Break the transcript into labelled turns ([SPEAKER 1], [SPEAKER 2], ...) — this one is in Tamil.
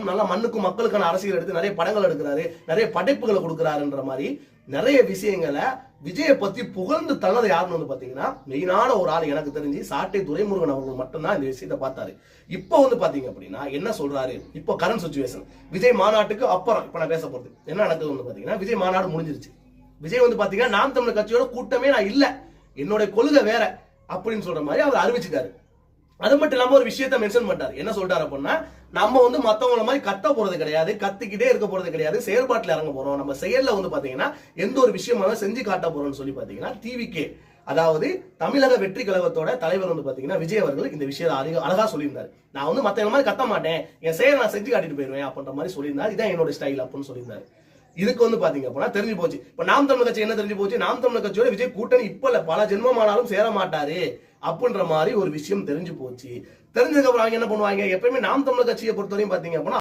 [SPEAKER 1] நல்லா மண்ணுக்கும் மக்களுக்கான அரசியல் எடுத்து நிறைய படங்கள் எடுக்கிறாரு, நிறைய படைப்புகளை கொடுக்கிறாருன்ற மாதிரி நிறைய விஷயங்களை விஜயை பத்தி புகழ்ந்து தள்ளது யாருன்னு வந்து பாத்தீங்கன்னா மெயினான ஒரு ஆள் எனக்கு தெரிஞ்சு சாட்டை துரைமுருகன் அவர்கள் மட்டும்தான் இந்த விஷயத்தை பார்த்தாரு. இப்போ வந்து பாத்தீங்க அப்படின்னா என்ன சொல்றாரு, இப்போ கரண்ட் சிச்சுவேஷன் விஜய் மாநாட்டுக்கு அப்புறம் இப்ப நான் பேச போறது என்ன நடக்குது வந்து பாத்தீங்கன்னா விஜய் மாநாடு முடிஞ்சிருச்சு. விஜய் வந்து பாத்தீங்கன்னா நாம் தமிழர் கட்சியோட கூட்டமே நான் இல்ல, என்னோட கொள்கை வேற அப்படின்னு சொல்ற மாதிரி அவர் அறிவிச்சுட்டாரு. அது மட்டும் இல்லாம ஒரு விஷயத்தை மென்ஷன் பண்ணிட்டாரு. என்ன சொல்றாரு அப்படின்னா, நம்ம வந்து மத்தவங்கள மாதிரி கத்த போறது கிடையாது, கத்திக்கிட்டே இருக்க போறது கிடையாது, செயல்பாட்டில் இறங்க போறோம். நம்ம செயல்ல வந்து பாத்தீங்கன்னா எந்த ஒரு விஷயமாக செஞ்சு காட்ட போறோம்னு சொல்லி பாத்தீங்கன்னா டிவிகே, அதாவது தமிழக வெற்றி கழகத்தோட தலைவர் வந்து பாத்தீங்கன்னா விஜய் அவர்கள் இந்த விஷயத்தை அழகா சொல்லியிருந்தாரு. நான் வந்து மத்தவங்க மாதிரி கத்த மாட்டேன், என் செயல் நான் செஞ்சு காட்டிட்டு போயிருவேன் அப்படின்ற மாதிரி சொல்லியிருந்தாரு. இதான் என்னோட ஸ்டைல் அப்படின்னு சொல்லியிருந்தாரு. இதுக்கு வந்து பாத்தீங்க அப்படின்னா தெரிஞ்சு போச்சு. இப்ப நாம் தமிழர் கட்சி என்ன தெரிஞ்சு போச்சு, நாம் தமிழர் கட்சியோட விஜய் கூட்டணி இப்ப இல்ல பல ஜென்மமானாலும் சேர மாட்டாரு அப்படின்ற மாதிரி ஒரு விஷயம் தெரிஞ்சு போச்சு. தெரிஞ்சதுக்கு அப்புறம் அவங்க என்ன பண்ணுவாங்க, எப்பயுமே நாம் தமிழர் கட்சியை பொறுத்தவரையும் பாத்தீங்க அப்படின்னா